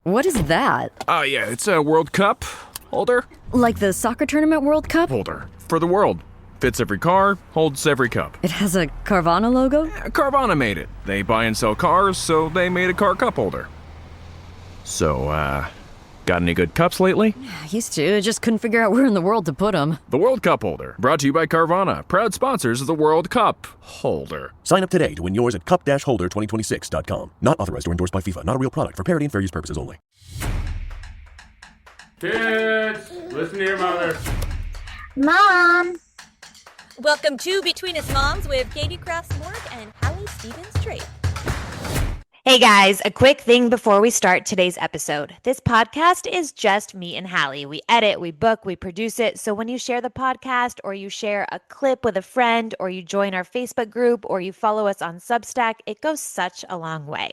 What is that? Yeah, it's a World Cup holder. Like the soccer tournament World Cup? Holder. For the world. Fits every car, holds every cup. It has a Carvana logo? Carvana made it. They buy and sell cars, so they made a car cup holder. So, got any good cups lately? I used to, just couldn't figure out where in the world to put them. The World Cup holder, brought to you by Carvana, proud sponsors of the World Cup holder. Sign up today to win yours at cup-holder2026.com. Not authorized or endorsed by FIFA. Not a real product. For parody and fair use purposes only. Kids, listen to your mother. Mom! Welcome to Between Us Moms with Katie Crafts-Morg and Hallie Stevens-Drake. Hey guys, a quick thing before we start today's episode. This podcast is just me and Hallie. We edit, we book, we produce it. So when you share the podcast or you share a clip with a friend or you join our Facebook group or you follow us on Substack, it goes such a long way.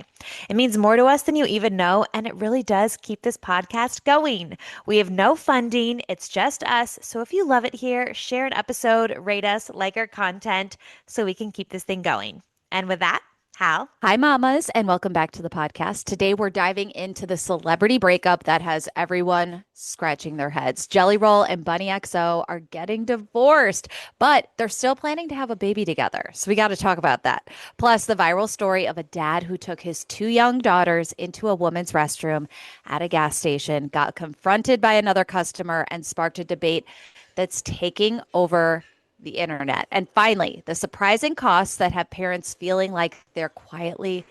It means more to us than you even know, and it really does keep this podcast going. We have no funding. It's just us. So if you love it here, share an episode, rate us, like our content so we can keep this thing going. And with that, Hal. Hi, mamas, and welcome back to the podcast. Today, we're diving into the celebrity breakup that has everyone scratching their heads. Jelly Roll and Bunnie XO are getting divorced, but they're still planning to have a baby together. So we got to talk about that. Plus, the viral story of a dad who took his two young daughters into a woman's restroom at a gas station, got confronted by another customer, and sparked a debate that's taking over the internet. And finally, the surprising costs that have parents feeling like they're quietly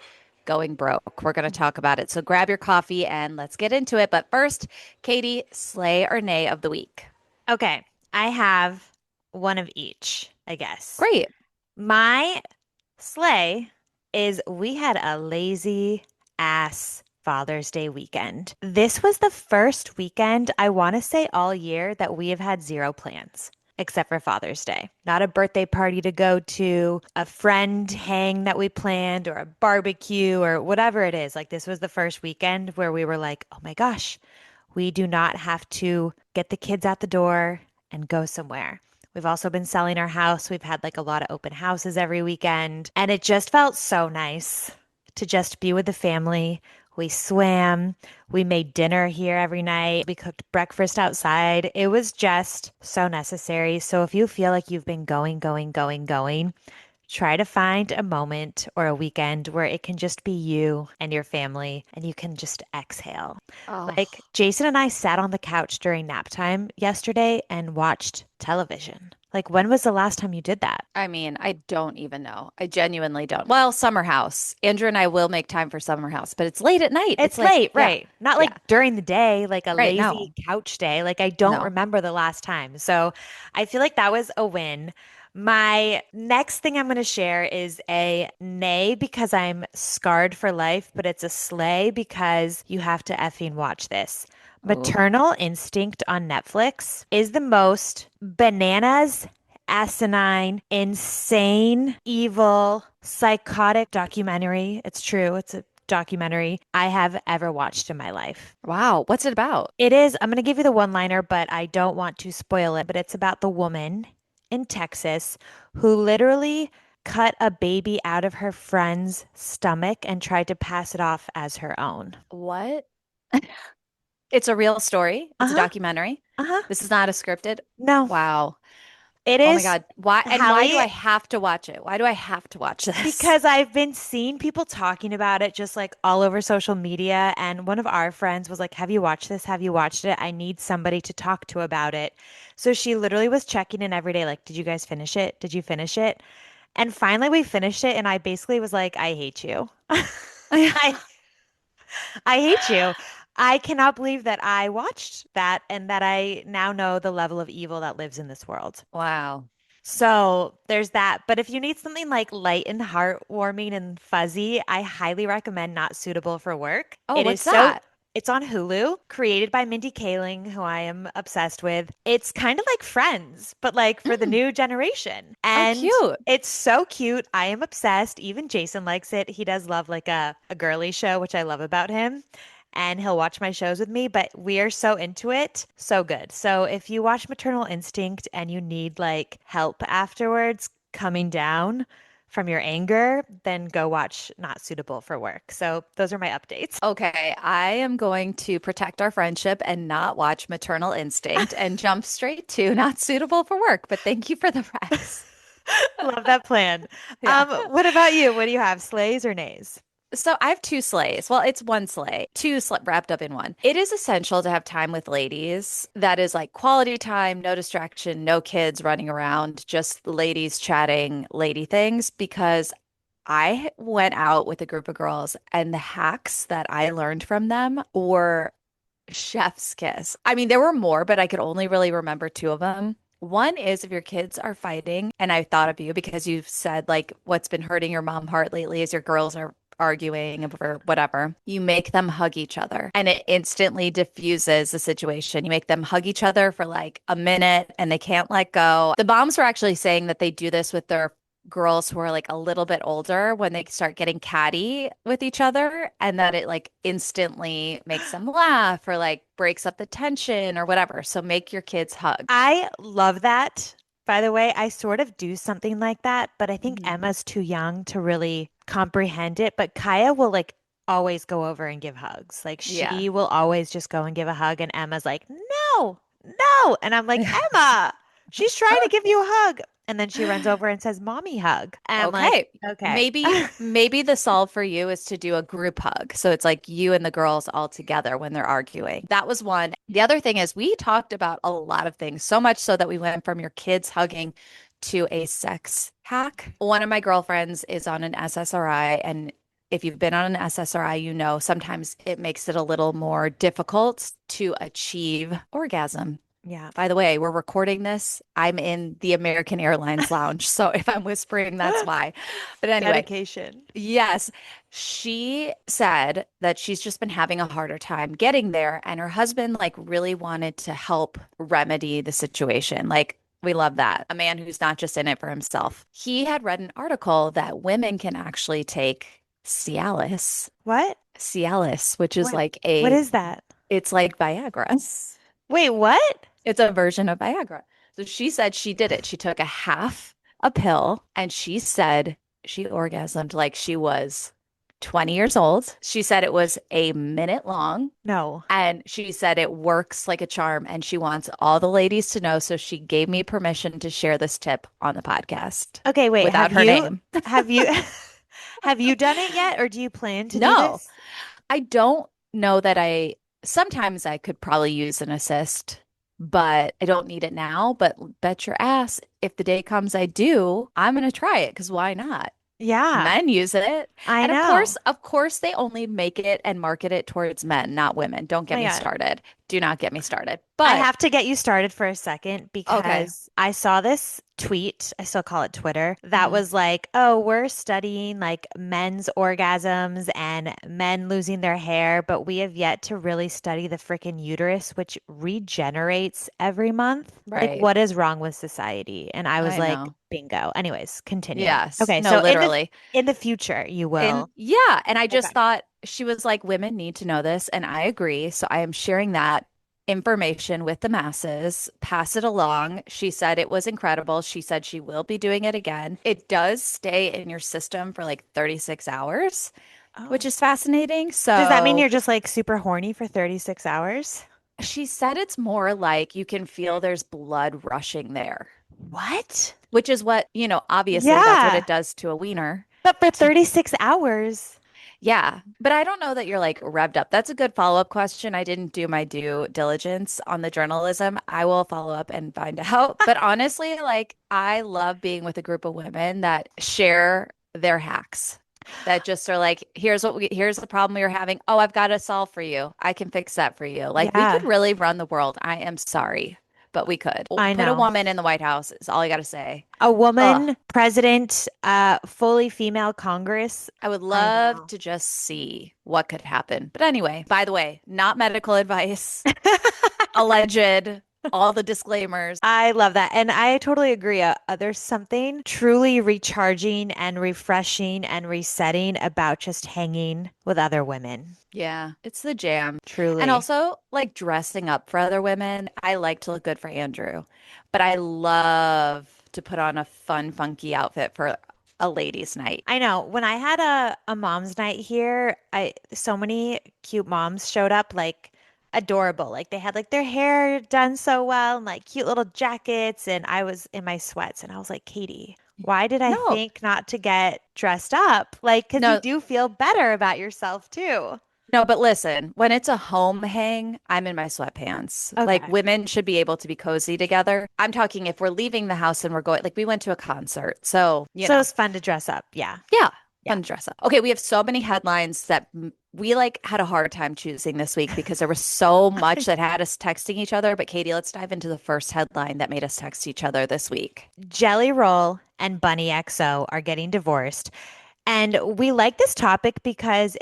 going broke. We're going to talk about it. So grab your coffee and let's get into it. But first, Katie, slay or nay of the week. Okay, I have one of each, I guess. Great. My slay is we had a lazy ass Father's Day weekend. This was the first weekend, I want to say all year, that we have had zero plans. Except for Father's Day. Not a birthday party to go to, a friend hang that we planned, or a barbecue, or whatever it is. Like, this was the first weekend where we were like, oh my gosh, we do not have to get the kids out the door and go somewhere. We've also been selling our house. We've had like a lot of open houses every weekend. And it just felt so nice to just be with the family. We swam. We made dinner here every night. We cooked breakfast outside. It was just so necessary. So if you feel like you've been going, try to find a moment or a weekend where it can just be you and your family and you can just exhale. Oh. Like Jason and I sat on the couch during nap time yesterday and watched television. Like, when was the last time you did that? I mean, I don't even know. I genuinely don't. Well, Summer House. Andrew and I will make time for Summer House, but it's late at night. It's like, late, yeah, right? Not like during the day, like a Right, lazy no. couch day. Like, I don't remember the last time. So I feel like that was a win. My next thing I'm going to share is a nay because I'm scarred for life, but it's a slay because you have to effing watch this. Maternal Instinct on Netflix is the most bananas, asinine, insane, evil, psychotic documentary. It's true. It's a documentary I have ever watched in my life. Wow. What's it about? It is, I'm going to give you the one-liner, but I don't want to spoil it, but it's about the woman in Texas who literally cut a baby out of her friend's stomach and tried to pass it off as her own. What? It's a real story. It's a documentary. This is not a scripted. No. Wow. It is. Oh my God. Why? And why do Hallie, I have to watch it? Why do I have to watch this? Because I've been seeing people talking about it just like all over social media. And one of our friends was like, have you watched this? Have you watched it? I need somebody to talk to about it. So she literally was checking in every day, like, did you guys finish it? Did you finish it? And finally we finished it. And I basically was like, I hate you. I hate you. I cannot believe that I watched that and that I now know the level of evil that lives in this world. Wow. So there's that. But if you need something like light and heartwarming and fuzzy, I highly recommend Not Suitable for Work. Oh, what's that? It's on Hulu, created by Mindy Kaling, who I am obsessed with. It's kind of like Friends, but like for the new generation. And cute. It's so cute. I am obsessed. Even Jason likes it. He does love like a girly show, which I love about him. And he'll watch my shows with me, but we are so into it. So good. So if you watch Maternal Instinct and you need like help afterwards coming down from your anger, then go watch Not Suitable for Work. So those are my updates. Okay, I am going to protect our friendship and not watch Maternal Instinct and jump straight to Not Suitable for Work. But thank you for the Rex. Love that plan. Yeah. What about you? What do you have? Slays or nays? So I have two slays. Well, it's one sleigh, wrapped up in one. It is essential to have time with ladies. That is like quality time, no distraction, no kids running around, just ladies chatting lady things. Because I went out with a group of girls and the hacks that I learned from them were chef's kiss. I mean, there were more, but I could only really remember two of them. One is if your kids are fighting, and I thought of you because you've said like what's been hurting your mom heart lately is your girls are arguing or whatever, you make them hug each other and it instantly diffuses the situation. You make them hug each other for like a minute and they can't let go. The moms were actually saying that they do this with their girls who are like a little bit older when they start getting catty with each other and that it like instantly makes them laugh or like breaks up the tension or whatever. So make your kids hug. I love that. By the way, I sort of do something like that, but I think Emma's too young to really comprehend it. But Kaya will like always go over and give hugs. Like she Yeah. will always just go and give a hug, and Emma's like, no, no. And I'm like, Emma, she's trying to give you a hug. And then she runs over and says, Mommy hug. And I'm like, okay. Maybe the solve for you is to do a group hug. So it's like you and the girls all together when they're arguing. That was one. The other thing is we talked about a lot of things, so much so that we went from your kids hugging to a sex hack. One of my girlfriends is on an SSRI, and if you've been on an SSRI, you know sometimes it makes it a little more difficult to achieve orgasm. Yeah. By the way, we're recording this. I'm in the American Airlines lounge. So if I'm whispering, that's why. But anyway, Dedication. yes, she said that she's just been having a harder time getting there. And her husband, like, really wanted to help remedy the situation. Like, we love that. A man who's not just in it for himself. He had read an article that women can actually take Cialis. What? Cialis, which is What? like What is that? it's like Viagra. Wait, what? It's a version of Viagra. So she said she did it. She took a half a pill and she said she orgasmed like she was 20 years old. She said it was a minute long. No. And she said it works like a charm and she wants all the ladies to know. So she gave me permission to share this tip on the podcast. Okay, wait. Without her name. Have you have you done it yet, or do you plan to do No, this? I don't know that sometimes I could probably use an assist, but I don't need it now. But bet your ass, if the day comes I do, I'm going to try it because why not? Yeah, Men use it. I And know. of course, they only make it and market it towards men, not women. Don't get Oh my me God. started. Do not get me started. I But have to get you started for a second okay. because I saw this tweet, I still call it Twitter, that Mhm. was like, oh, we're studying like men's orgasms and men losing their hair, but we have yet to really study the freaking uterus, which regenerates every month. Like, Right. what is wrong with society? And I was I like, know. bingo. Anyways, continue. Yes. Okay, No, so literally. in the future, you will. Yeah. And I just Okay. thought she was like, women need to know this. And I agree. So I am sharing that information with the masses, pass it along. She said it was incredible. She said she will be doing it again. It does stay in your system for like 36 hours, which Oh. is fascinating. Does that mean So you're just like super horny for 36 hours? she said it's more like you can feel there's blood rushing there, What? which is what, obviously that's what Yeah. it does to a wiener. But for 36 hours. Yeah, but I don't know that you're like revved up. That's a good follow-up question. I didn't do my due diligence on the journalism. I will follow up and find out. But honestly, like I love being with a group of women that share their hacks. That just are like, here's the problem we are having. Oh, I've got a solve for you. I can fix that for you. Like we could Yeah, really run the world. I am sorry, but we could. I Put a know. woman in the White House is all I got to say. A Ugh. woman president, fully female Congress. I would I love know. to just see what could happen. But anyway, by the way, not medical advice, alleged, all the disclaimers. I love that. And I totally agree. There's something truly recharging and refreshing and resetting about just hanging with other women. Yeah, it's the jam. Truly. And also, like dressing up for other women. I like to look good for Andrew, but I love to put on a fun, funky outfit for a ladies' night. I know. When I had a mom's night here, I so many cute moms showed up, like adorable. Like they had like their hair done so well and like cute little jackets, and I was in my sweats and I was like, Katie, why did I No, think not to get dressed up? Like, because you no, do feel better about yourself too. no, but listen, when it's a home hang, I'm in my sweatpants. Like Okay. women should be able to be cozy together. I'm talking if we're leaving the house and we're going, like we went to a concert. So, So it's fun to dress up. Yeah. yeah, Yeah. fun to dress up. Okay, we have so many headlines that we like had a hard time choosing this week because there was so much that had us texting each other. But Katie, let's dive into the first headline that made us text each other this week. Jelly Roll and Bunnie XO are getting divorced. And we like this topic because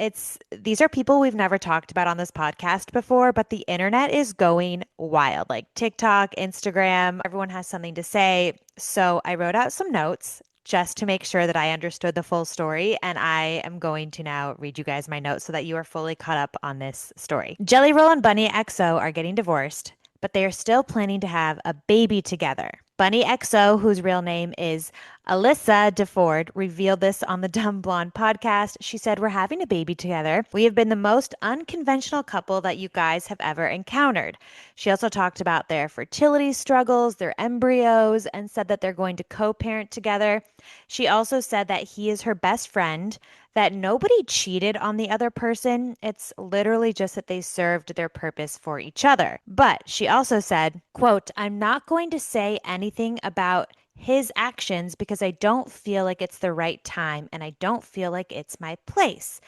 these are people we've never talked about on this podcast before, but the internet is going wild. Like TikTok, Instagram, everyone has something to say. So I wrote out some notes just to make sure that I understood the full story. And I am going to now read you guys my notes so that you are fully caught up on this story. Jelly Roll and Bunnie XO are getting divorced, but they are still planning to have a baby together. Bunnie XO, whose real name is Alyssa DeFord, revealed this on the Dumb Blonde podcast. She said, "We're having a baby together. We have been the most unconventional couple that you guys have ever encountered." She also talked about their fertility struggles, their embryos, and said that they're going to co-parent together. She also said that he is her best friend, that nobody cheated on the other person. It's literally just that they served their purpose for each other. But she also said, quote, "I'm not going to say anything about his actions because I don't feel like it's the right time and I don't feel like it's my place.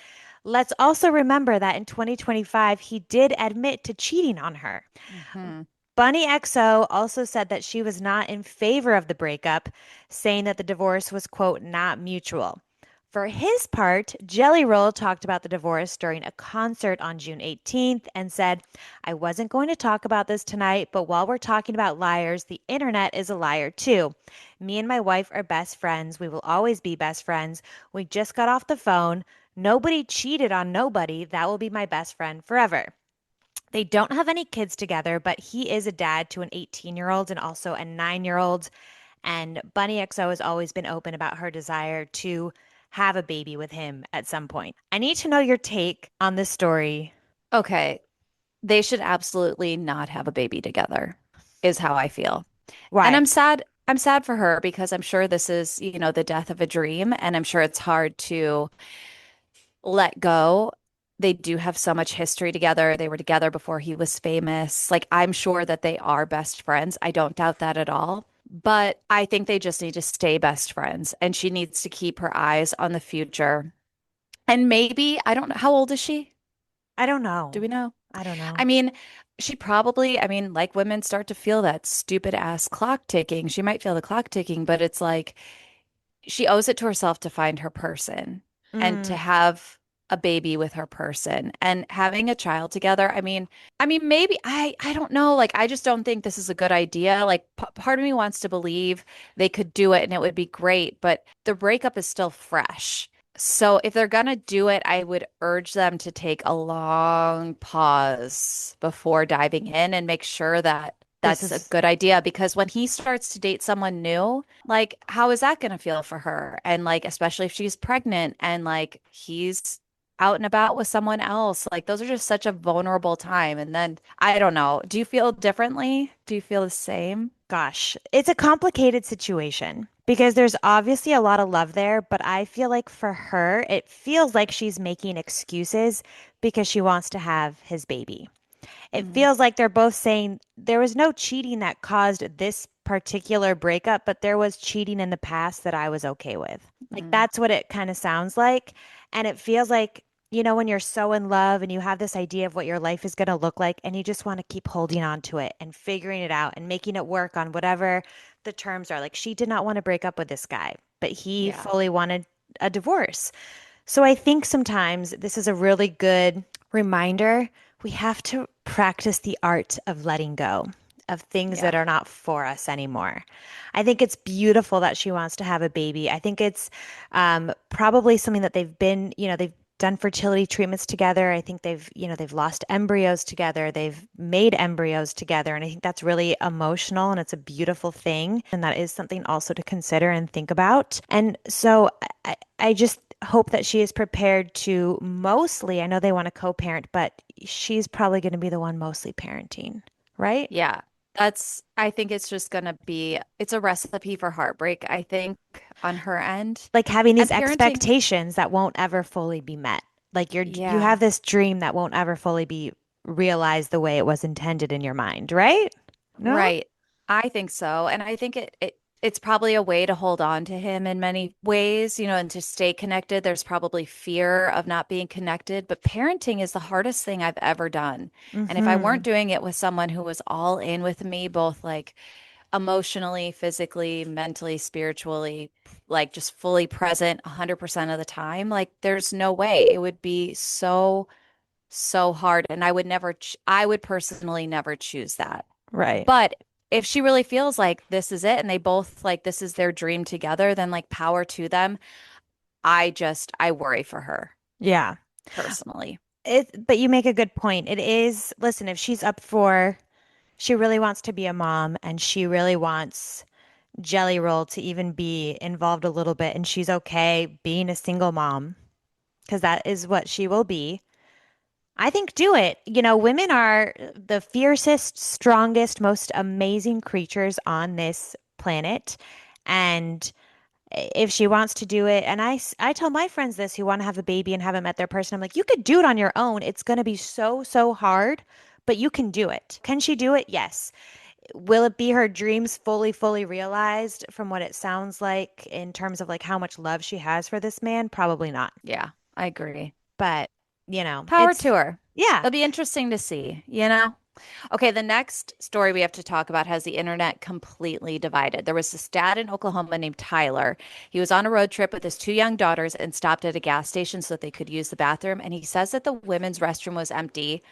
Let's also remember that in 2025, he did admit to cheating on her." Mhm. Bunnie XO also said that she was not in favor of the breakup, saying that the divorce was, quote, "not mutual." For his part, Jelly Roll talked about the divorce during a concert on June 18th and said, "I wasn't going to talk about this tonight, but while we're talking about liars, the internet is a liar too. Me and my wife are best friends. We will always be best friends. We just got off the phone. Nobody cheated on nobody. That will be my best friend forever." They don't have any kids together, but he is a dad to an 18-year-old and also a 9-year-old. And Bunnie XO has always been open about her desire to have a baby with him at some point. I need to know your take on this story. Okay, they should absolutely not have a baby together, is how I feel. And Why? I'm sad. I'm sad for her because I'm sure this is, the death of a dream, and I'm sure it's hard to let go. They do have so much history together. They were together before he was famous. Like, I'm sure that they are best friends. I don't doubt that at all. But I think they just need to stay best friends, and she needs to keep her eyes on the future. And maybe, I don't know, how old is she? I don't Do know. we know? I don't I know. mean, she probably, like women start to feel that stupid ass clock ticking. She might feel the clock ticking, but it's like she owes it to herself to find her person and to Mm, have a baby with her person and having a child together. I mean, maybe I don't know. Like, I just don't think this is a good idea. Like, part of me wants to believe they could do it and it would be great, but the breakup is still fresh. So if they're gonna do it, I would urge them to take a long pause before diving in and make sure that this that's a is good idea because when he starts to date someone new, like how is that gonna feel for her? And like especially if she's pregnant and like he's out and about with someone else, like those are just such a vulnerable time. And then I don't know, do you feel differently? Do you feel the same? Gosh, it's a complicated situation because there's obviously a lot of love there, but I feel like for her, it feels like she's making excuses because she wants to have his baby. It Mm, feels like they're both saying there was no cheating that caused this particular breakup, but there was cheating in the past that I was okay with. Like mm, that's what it kind of sounds like. And it feels like, when you're so in love and you have this idea of what your life is going to look like, and you just want to keep holding on to it and figuring it out and making it work on whatever the terms are. Like she did not want to break up with this guy, but he yeah. fully wanted a divorce. So I think sometimes this is a really good reminder. We have to practice the art of letting go of things Yeah. that are not for us anymore. I think it's beautiful that she wants to have a baby. I think it's probably something that they've done fertility treatments together. I think they've lost embryos together. They've made embryos together. And I think that's really emotional and it's a beautiful thing. And that is something also to consider and think about. And so I just hope that she is prepared to mostly, I know they want to co-parent, but she's probably going to be the one mostly parenting, right? Yeah. I think it's just gonna be, it's a recipe for heartbreak, I think, on her end. Like having And these parenting, expectations that won't ever fully be met. Like you yeah. have this dream that won't ever fully be realized the way it was intended in your mind, right? No? Right. I think so. And I think it's probably a way to hold on to him in many ways, and to stay connected. There's probably fear of not being connected, but parenting is the hardest thing I've ever done. And if I weren't Mm-hmm. doing it with someone who was all in with me, both like emotionally, physically, mentally, spiritually, like just fully present 100% of the time, like there's no way. It would be so hard. And I would personally never choose that. Right. But if she really feels like this is it and they both like this is their dream together, then like power to them. I worry for her Yeah. personally. But you make a good point. It is, listen, if she's up for, she really wants to be a mom and she really wants Jelly Roll to even be involved a little bit and she's okay being a single mom because that is what she will be. I think do it. Women are the fiercest, strongest, most amazing creatures on this planet. And if she wants to do it, and I tell my friends this who want to have a baby and haven't met their person, I'm like, you could do it on your own. It's going to be so, so hard, but you can do it. Can she do it? Yes. Will it be her dreams fully realized from what it sounds like in terms of like how much love she has for this man? Probably not. Yeah, I agree. But, Power it's, to her. yeah. It'll be interesting to see. Okay, the next story we have to talk about has the internet completely divided. There was this dad in Oklahoma named Tyler. He was on a road trip with his two young daughters and stopped at a gas station so that they could use the bathroom. And he says that the women's restroom was empty.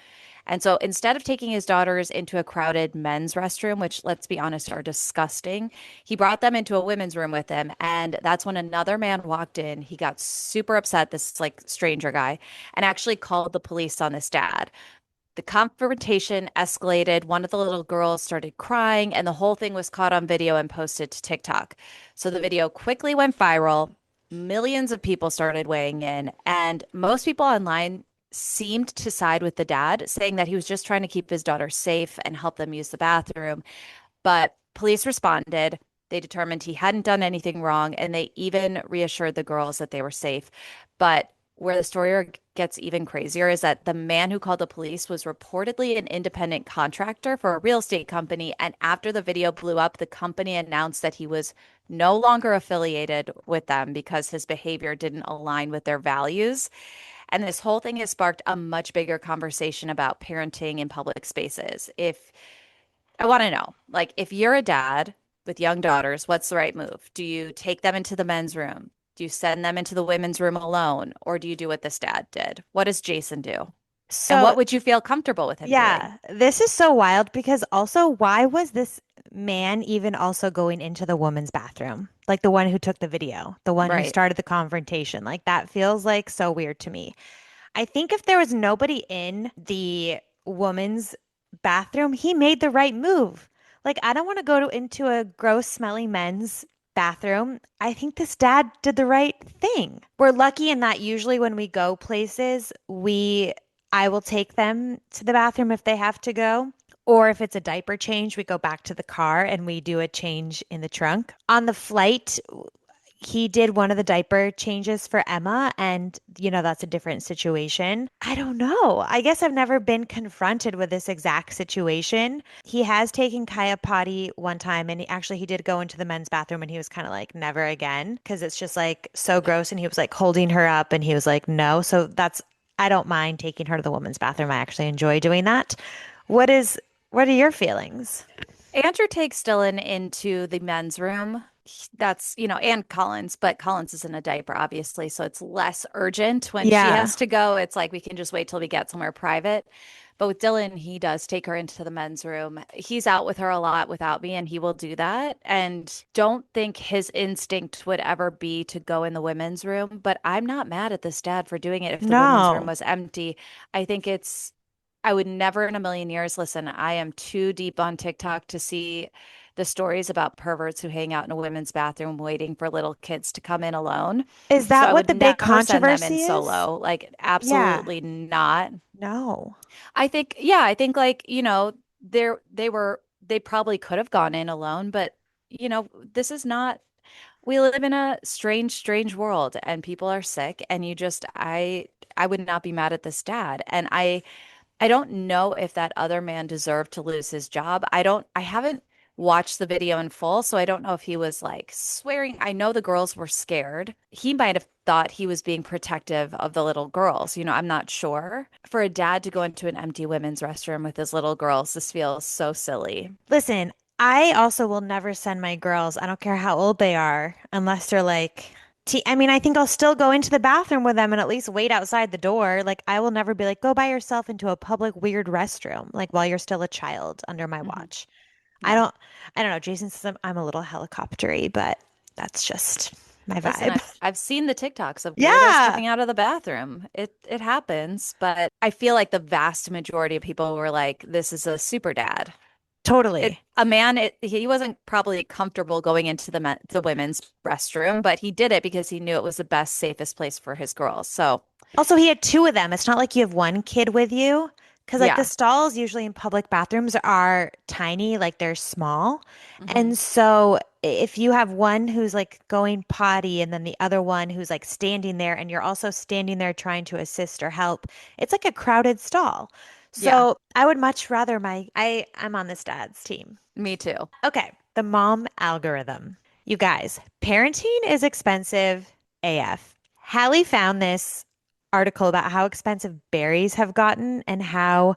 And so instead of taking his daughters into a crowded men's restroom, which let's be honest are disgusting, he brought them into a women's room with him. And that's when another man walked in. He got super upset, this like stranger guy, and actually called the police on this dad. The confrontation escalated. One of the little girls started crying, and the whole thing was caught on video and posted to TikTok. So the video quickly went viral. Millions of people started weighing in, and most people online seemed to side with the dad, saying that he was just trying to keep his daughter safe and help them use the bathroom. But police responded. They determined he hadn't done anything wrong, and they even reassured the girls that they were safe. But where the story gets even crazier is that the man who called the police was reportedly an independent contractor for a real estate company. And after the video blew up, the company announced that he was no longer affiliated with them because his behavior didn't align with their values. And this whole thing has sparked a much bigger conversation about parenting in public spaces. If I want to know, like, if you're a dad with young daughters, what's the right move? Do you take them into the men's room? Do you send them into the women's room alone? Or do you do what this dad did? What does Jason do? And So what would you feel comfortable with him doing? yeah, this is so wild because also, why was this man even also going into the woman's bathroom? Like the one who took the video, the one who Right. started the confrontation. Like that feels like so weird to me. I think if there was nobody in the woman's bathroom, he made the right move. Like, I don't want to go into a gross smelling men's bathroom. I think this dad did the right thing. We're lucky in that usually when we go places, I will take them to the bathroom if they have to go. Or if it's a diaper change, we go back to the car and we do a change in the trunk. On the flight, he did one of the diaper changes for Emma, and that's a different situation. I don't know. I guess I've never been confronted with this exact situation. He has taken Kaya potty one time, and he did go into the men's bathroom, and he was kind of like, never again, because it's just like so gross. And he was like holding her up, and he was like, no. So I don't mind taking her to the women's bathroom. I actually enjoy doing that. What are your feelings? Andrew takes Dylan into the men's room. That's, and Collins, but Collins is in a diaper, obviously. So it's less urgent when she Yeah. has to go. It's like we can just wait till we get somewhere private. But with Dylan, he does take her into the men's room. He's out with her a lot without me, and he will do that. And don't think his instinct would ever be to go in the women's room. But I'm not mad at this dad for doing it if the women's room No. was empty. I think I would never in a million years listen. I am too deep on TikTok to see the stories about perverts who hang out in a women's bathroom waiting for little kids to come in alone. Is So that I what would the big never send them in controversy is? solo. Like, Yeah. absolutely not. No. I think, yeah, I think like, they probably could have gone in alone, but this is not, we live in a strange, strange world and people are sick and I would not be mad at this dad. And I don't know if that other man deserved to lose his job. I haven't watched the video in full, so I don't know if he was like swearing. I know the girls were scared. He might have thought he was being protective of the little girls. I'm not sure. For a dad to go into an empty women's restroom with his little girls, this feels so silly. Listen, I also will never send my girls, I don't care how old they are, unless they're like, I mean, I think I'll still go into the bathroom with them and at least wait outside the door. Like, I will never be like, go by yourself into a public weird restroom, like while you're still a child under my Hmm. watch. I Yeah. don't, I don't know. Jason says I'm a little helicoptery, but that's just my Listen, vibe. I've seen the TikToks of weirdos Yeah, coming out of the bathroom. It happens, but I feel like the vast majority of people were like, this is a super dad. totally. He wasn't probably comfortable going into the women's restroom, but he did it because he knew it was the best, safest place for his girls. So, Also, he had two of them. It's not like you have one kid with you. Because, like, the yeah. stalls usually in public bathrooms are tiny, like, they're small. Hmm. And so, if you have one who's like going potty and then the other one who's like standing there, and you're also standing there trying to assist or help, it's like a crowded stall. Yeah, So, I would much rather I'm on this dad's team. me too. Okay, the mom algorithm. You guys, parenting is expensive AF. Hallie found this article about how expensive berries have gotten and how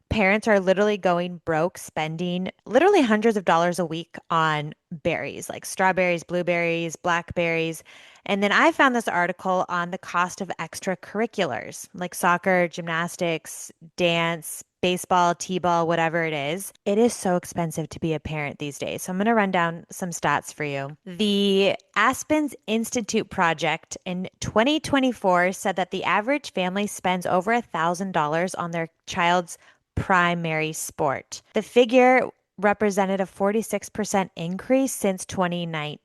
parents are literally going broke, spending literally hundreds of dollars a week on berries, like strawberries, blueberries, blackberries. And then I found this article on the cost of extracurriculars like soccer, gymnastics, dance, baseball, t-ball, whatever it is. It is so expensive to be a parent these days. So I'm going to run down some stats for you. The Aspens Institute project in 2024 said that the average family spends over $1,000 on their child's primary sport. The figure represented a 46% increase since 2019.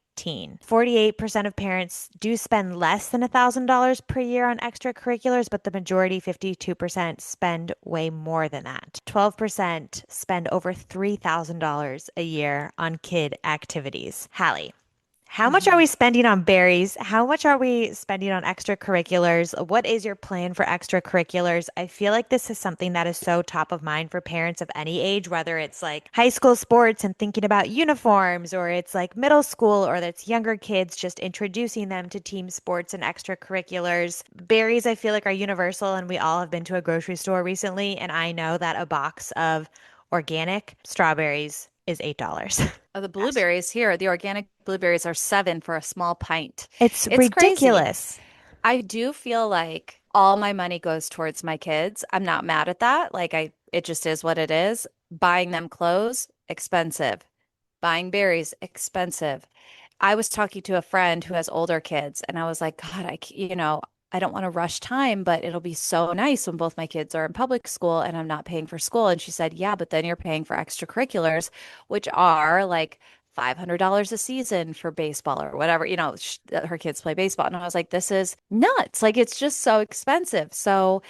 48% of parents do spend less than $1,000 per year on extracurriculars, but the majority, 52%, spend way more than that. 12% spend over $3,000 a year on kid activities. Hallie, how much are Mhm. we spending on berries? How much are we spending on extracurriculars? What is your plan for extracurriculars? I feel like this is something that is so top of mind for parents of any age, whether it's like high school sports and thinking about uniforms, or it's like middle school, or that's younger kids just introducing them to team sports and extracurriculars. Berries, I feel like, are universal, and we all have been to a grocery store recently, and I know that a box of organic strawberries is $8. Oh, the blueberries here, the organic blueberries are 7 for a small pint. It's It's crazy. ridiculous. I do feel like all my money goes towards my kids. I'm not mad at that. It just is what it is. Buying them clothes, expensive. Buying berries, expensive. I was talking to a friend who has older kids, and I was like, God, I don't want to rush time, but it'll be so nice when both my kids are in public school and I'm not paying for school. And she said, yeah, but then you're paying for extracurriculars, which are like $500 a season for baseball or whatever. Her kids play baseball. And I was like, this is nuts. Like, it's just so expensive. So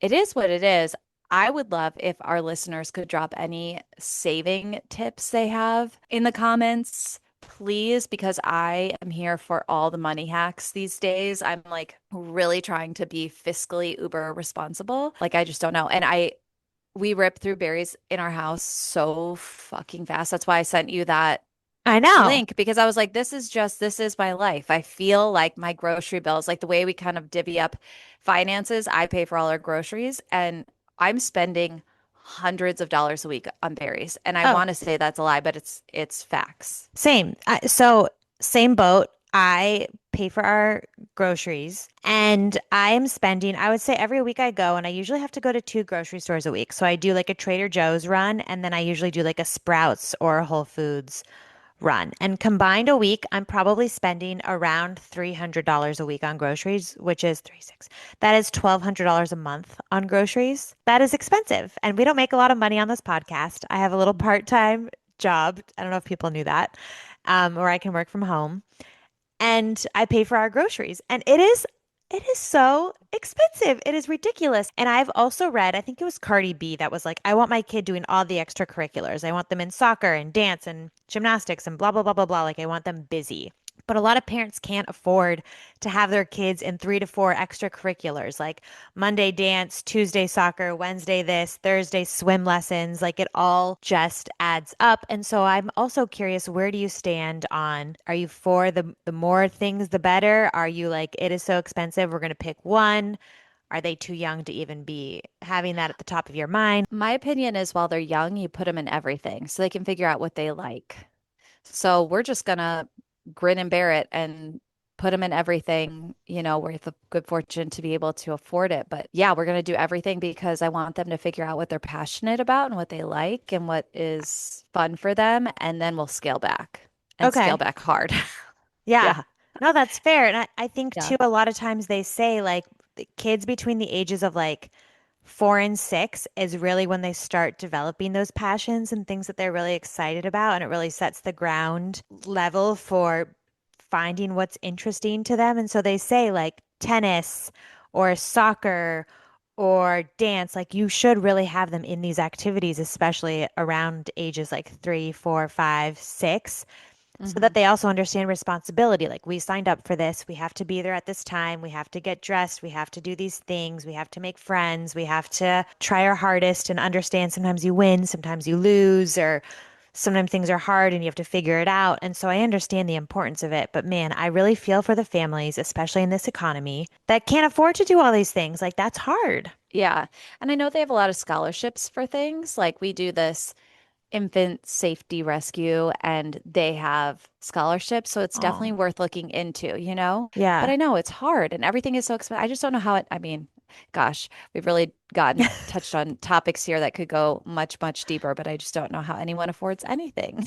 it is what it is. I would love if our listeners could drop any saving tips they have in the comments, please, because I am here for all the money hacks these days. I'm like really trying to be fiscally uber responsible. Like, I just don't know. We rip through berries in our house so fucking fast. That's why I sent you that I know. link, because I was like, this is my life. I feel like my grocery bills, like the way we kind of divvy up finances, I pay for all our groceries and I'm spending hundreds of dollars a week on berries. And I Oh, want to say that's a lie, but it's facts. same. So same boat. I pay for our groceries and I am spending, I would say every week I go and I usually have to go to two grocery stores a week. So I do like a Trader Joe's run and then I usually do like a Sprouts or a Whole Foods run. And combined a week, I'm probably spending around $300 a week on groceries, which is 36. That is $1,200 a month on groceries. That is expensive. And we don't make a lot of money on this podcast. I have a little part-time job. I don't know if people knew that, where I can work from home and I pay for our groceries. And it is so expensive. It is ridiculous. And I've also read, I think it was Cardi B that was like, I want my kid doing all the extracurriculars. I want them in soccer and dance and gymnastics and blah, blah, blah, blah, blah. Like I want them busy. But a lot of parents can't afford to have their kids in 3 to 4 extracurriculars, like Monday dance, Tuesday soccer, Wednesday this, Thursday swim lessons. Like it all just adds up. And so I'm also curious, where do you stand on, are you for the more things, the better? Are you like, it is so expensive, we're going to pick one? Are they too young to even be having that at the top of your mind? My opinion is while they're young, you put them in everything so they can figure out what they like. So we're just gonna grin and bear it and put them in everything. We're the good fortune to be able to afford it. But yeah, we're gonna do everything because I want them to figure out what they're passionate about and what they like and what is fun for them. And then we'll scale back and scale Okay. back hard. Yeah. Yeah. No, that's fair. And I think Yeah. too, a lot of times they say like the kids between the ages of like 4 and 6 is really when they start developing those passions and things that they're really excited about. And it really sets the ground level for finding what's interesting to them. And so they say like tennis or soccer or dance, like you should really have them in these activities, especially around ages like 3, 4, 5, 6 so that Mhm. they also understand responsibility. Like, we signed up for this. We have to be there at this time. We have to get dressed. We have to do these things. We have to make friends. We have to try our hardest and understand sometimes you win, sometimes you lose, or sometimes things are hard and you have to figure it out. And so I understand the importance of it. But man, I really feel for the families, especially in this economy, that can't afford to do all these things. Like, that's hard. Yeah. And I know they have a lot of scholarships for things. Like we do this infant safety rescue and they have scholarships. So it's definitely Oh, worth looking into. But yeah. I know it's hard and everything is so expensive. I just don't know how I mean, gosh, we've really gotten touched on topics here that could go much, much deeper, but I just don't know how anyone affords anything.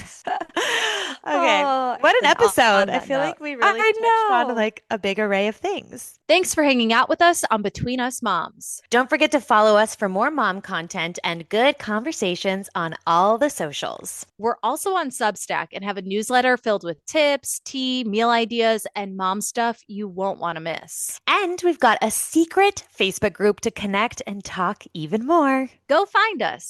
Okay. Oh, What an and on episode. I that feel note, like we really I touched on know. like a big array of things. Thanks for hanging out with us on Between Us Moms. Don't forget to follow us for more mom content and good conversations on all the socials. We're also on Substack and have a newsletter filled with tips, tea, meal ideas, and mom stuff you won't want to miss. And we've got a secret Facebook group to connect and talk even more. Go find us.